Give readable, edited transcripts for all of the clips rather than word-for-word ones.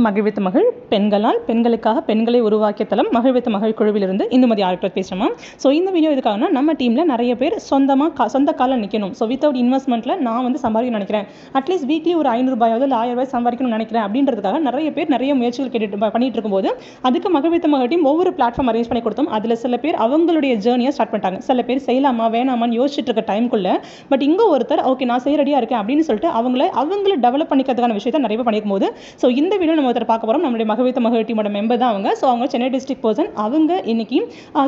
மகிழ்வித்து மகிழ் பெண்களால் பெண்களுக்காக பெண்களை உருவாக்கிய தளம் மகிழ்வித்து மகிழ் குழுவிலிருந்து இந்துமதி ஆர்டர் பேசுகிறோமா. ஸோ இந்த வீடியோ இதுக்காகனா நம்ம டீமில் நிறைய பேர் சொந்த காலில் நிற்கணும். ஸோ வித்தவுட் இன்வெஸ்ட்மெண்ட்டில் நான் வந்து சம்பாதிக்க நினைக்கிறேன், அட்லீஸ்ட் வீக்லி ஒரு 500 ரூபாயாவது 1000 ரூபாய் சம்பாதிக்கணும்னு நினைக்கிறேன் அப்படின்றதுக்காக நிறைய பேர் நிறைய முயற்சிகள் பண்ணிட்டு இருக்கும்போது அதுக்கு மகிழ்வித்து மகிழ் டீம் ஒவ்வொரு பிளாட்ஃபார்ம் அரேஞ்ச் பண்ணி கொடுத்தோம். அதில் சில பேர் அவங்களுடைய ஜேர்னியை ஸ்டார்ட் பண்ணிட்டாங்க. சில பேர் செய்யலாமா வேணாமான்னு யோசிச்சுட்டு இருக்க டைம்குள்ள பட் இங்கே ஒருத்தர் ஓகே நான் செய்ய ரெடியாக இருக்கேன் அப்படின்னு சொல்லிட்டு அவங்கள டெவலப் பண்ணிக்கிறதுக்கான விஷயத்தை நிறைய பண்ணிக்கும் போது ஸோ இந்த வீடியோ நம்ம ஒருத்தர் பார்க்க போகிறோம். நம்மளுடைய மகிழ்வித்து மகிழ் டீமோட மெம்பர் தான் அவங்க. ஸோ அவங்க சென்னை டிஸ்ட்ரிக்ட் பர்சன். அவங்க இன்னைக்கு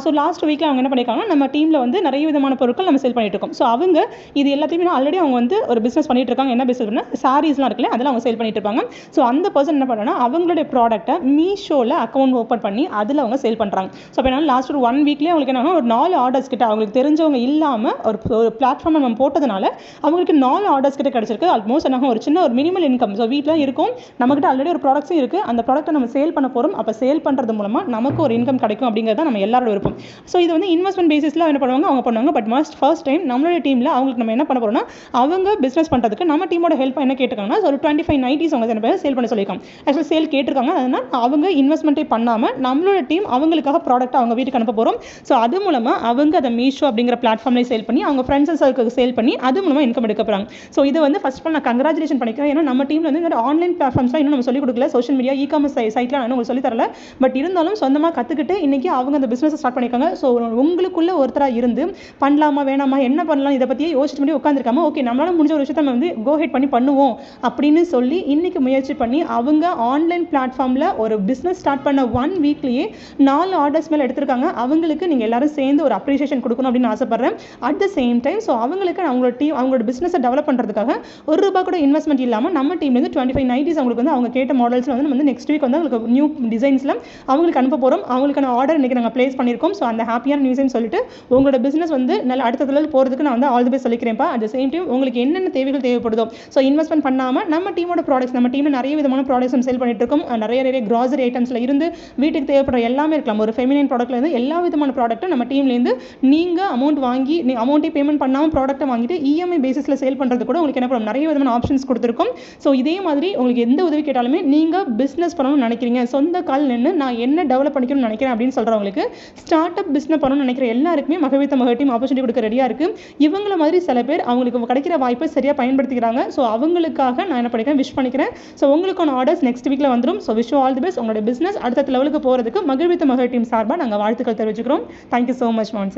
ஸோ லாஸ்ட் வீக்கில் அவங்க என்ன பண்ணியிருக்காங்கன்னா நம்ம டீமில் வந்து நிறைய விதமான பொருட்கள் நம்ம சேல் பண்ணிட்டு இருக்கோம். ஸோ அவங்க இது எல்லாத்தையுமே ஆல்ரெடி அவங்க வந்து ஒரு பிஸ்னஸ் பண்ணிட்டு இருக்காங்க. என்ன பிஸ்னஸ் பண்ணால் சாரீஸ்லாம் இருக்குல்ல அதெல்லாம் அவங்க சேல் பண்ணிட்டு இருப்பாங்க. ஸோ அந்த பர்சன் என்ன பண்ணுறாங்கன்னா அவங்களுடைய ப்ராடக்ட்டை மீஷோவில் அக்கௌண்ட் ஓப்பன் பண்ணி அதில் அவங்க சேல் பண்ணுறாங்க. ஸோ அப்போ என்ன லாஸ்ட் ஒரு 1 வீக்லேயே அவங்களுக்கு என்ன ஒரு 4 ஆர்டர்ஸ் கிட்ட அவங்களுக்கு தெரிஞ்சவங்க இல்லாமல் ஒரு பிளாட்ஃபார்ம் நம்ம போட்டதுனால அவங்களுக்கு 4 ஆர்டர்ஸ் கிட்ட கிடைச்சிருக்கு. ஆல்மோஸ்ட் என்ன ஒரு சின்ன ஒரு மினிமல் இன்கம். ஸோ வீட்டில் இருக்கும், நம்மகிட்ட ஆல்ரெடி ஒரு ப்ராடக்ட்ஸும் இருக்குது, அந்த ப்ராடக்ட்டை நம்ம சேல் பண்ண போகிறோம். அப்போ சேல் பண்ணுறது மூலமாக நமக்கு ஒரு இன்கம் கிடைக்கும் அப்படிங்கிறது நம்ம எல்லாரோட விருப்பம். ஸோ இது வந்து இன்வெஸ்ட்மெண்ட் பேசிஸில் என்ன பண்ணுவாங்க அவங்க பண்ணுவாங்க. பட் ஃபர்ஸ்ட் டைம் நம்மளுடைய டீமில் அவங்களுக்கு நம்ம என்ன பண்ண போகிறோம்னா அவங்க பிஸ்னஸ் பண்ணுறதுக்கு நம்ம டீமோட ஹெல்ப் என்ன கேட்டிருக்காங்கன்னா ஒரு 25 நைட்டிஸ் அவங்க என்ன சேல் பண்ண சொல்லியிருக்காங்க. ஆக்சுவலி சேல் கேட்டிருக்காங்க. அதனால் அவங்க இன்வெஸ்ட்மெண்ட்டே பண்ணாமல் நம்மளோட டீம் அவங்களுக்காக ப்ராடக்ட்டை அவங்க வீட்டுக்கு அனுப்ப போகிறோம். ஸோ அது மூலமாக அவங்க அதை மீஷோ அப்படிங்கிற பிளாட்ஃபார்ம்லேயே சேல் பண்ணி அவங்க ஃப்ரெண்ட்ஸ் அண்ட் சர்க்கிளுக்கு சேல் பண்ணி அது மூலமாக இன்கம் எடுக்க போகிறாங்க. ஸோ இது வந்து ஃபர்ஸ்ட் ஆஃப் ஆல் நான் கங்க்ராச்சுலேஷன் பண்ணிக்கிறேன். ஏன்னா நம்ம டீமில் வந்து இந்த ஆன்லைன் பிளாட்ஃபார்ம்ஸ்லாம் இன்னும் நம்ம சொல்லிக் கொடுக்கல, சோஷியல் மீடியா இ-காமர்ஸ் சைட்லாம் நான் உங்களுக்கு சொல்லி தரல. பட் இருந்தாலும் சொந்தமாக கற்றுக்கிட்டு இன்றைக்கி அவங்க அந்த பிஸ்னஸ் ஸ்டார்ட் பண்ணியிருக்காங்க. ஸோ உங்களுக்குள்ள ஒருத்தராக இருந்து பண்ணலாமா வேணாமா என்ன பண்ணலாம் இதை பற்றியே யோசிச்சு பண்ணி உட்காந்துருக்காம ஓகே நம்மளால முடிஞ்ச ஒரு விஷயத்தை நம்ம வந்து கோ ஹெட் பண்ணி பண்ணுவோம் அப்படின்னு சொல்லி இன்றைக்கி முயற்சி பண்ணி அவங்க ஆன்லைன் பிளாட்ஃபார்மில் ஒரு பிஸ்னஸ் ஸ்டார்ட் பண்ண 1 வீக்லேயே 4 ஆர்டர்ஸ் மேலே எடுத்திருக்காங்க. அவங்களுக்கு நீங்கள் எல்லாரும் சேர்ந்து ஒரு அப்ரிசியேஷன் கொடுக்கணும் அப்படின்னு ஆசைப்பட்றேன். At the same time so அவங்களுக்கு அவங்களோட டீம் அவங்களோட பிஸ்னஸை டெவலப் பண்ணுறதுக்காக ₹1 கூட இன்வெஸ்ட்மெண்ட் இல்லாமல் நம்ம டீம்லேருந்து 25 நைட்டிஸ் அவங்களுக்கு வந்து அவங்க கேட்ட மாடல்ஸில் வந்து நம்ம வந்து நெக்ஸ்ட் வீக் வந்து அவங்களுக்கு நியூ டிசைன்ஸில் அவங்களுக்கு அனுப்ப போகிறோம். அவங்களுக்கான ஆர்டர் இன்றைக்கி நாங்கள் ப்ளேஸ் பண்ணியிருக்கோம். ஸோ அந்த ஹாப்பியான நியூஸ்ன்னு சொல்லிட்டு உங்களோட பிஸ்னஸ் வந்து நல்ல அடுத்த லெவல் போகிறதுக்கு நான் வந்து ஆல் தி பெஸ்ட் சொல்லிக்கிறேன்ப்பா. அட் த சேம் டைம் உங்களுக்கு என்னென்ன தேவைகள் தேவைப்படுதோ ஸோ இன்வெஸ்ட்மெண்ட் பண்ணாமல் நம்ம டீமோட ப்ராடக்ட்ஸ் நம்ம டீமில் நிறைய விதமான ப்ராடக்ட்ஸ் நம்ம சேல் பண்ணிட்டு இருக்கோம். நிறைய கிராசரி ஐட்டம்ஸில் இருந்து வீட்டுக்கு தேவைப்படுற எல்லாமே இருக்கலாம். ஒரு ஃபெமினின் ப்ராடக்ட்ல இருந்து எல்லா விதமான ப்ராடக்ட்டும் நம்ம டீம்லேருந்து நீங்கள் அமௌண்ட் வாங்கி அமௌண்ட்டே பேமெண்ட் பண்ணாமல் ப்ராடக்ட்டை வாங்கிட்டு இஎம்ஐ பேசிஸில் சேல் பண்ணுறது கூட உங்களுக்கு என்ன பண்ணணும் நிறைய விதமான ஆப்ஷன்ஸ் கொடுத்துருக்கோம். ஸோ இதே மாதிரி உங்களுக்கு எந்த உதவி கேட்டாலுமே நீங்கள் பிஸ்னஸ் பண்ணணும்னு நினைக்கிறீங்க, சொந்த கால் நின்று நான் என்ன டெவலப் பண்ணிக்கணும்னு நினைக்கிறேன் அப்படின்னு சொல்கிறவங்களுக்கு ஸ்டார்ட் அப் பிஸ்னஸ் பண்ணணும்னு நினைக்கிற எல்லாருக்குமே மகிழ்வித்து மகிழ் டீம் ஆப்பர்ச்சுனிட்டி கொடுக்க ரெடியாக இருக்குது. இவங்கள மாதிரி சில பேர் அவங்களுக்கு கிடைக்கிற வாய்ப்பை சரியாக பயன்படுத்திக்கிறாங்க. ஸோ அவங்களுக்காக நான் என்ன பண்ணிக்கிறேன் விஷ் பண்ணிக்கிறேன். ஸோ உங்களுக்கான ஆர்டர்ஸ் நெக்ஸ்ட் வீக்கில் வந்துடும். So wish all the best. உங்களோட பிஸ்னஸ் அடுத்த லெவலுக்கு போகிறதுக்கு மகிழ்வித்து மகிழ் டீம் சார்பாக நாங்கள் வாழ்த்துக்கள் தெரிவிச்சுக்கிறோம். Thank you so much.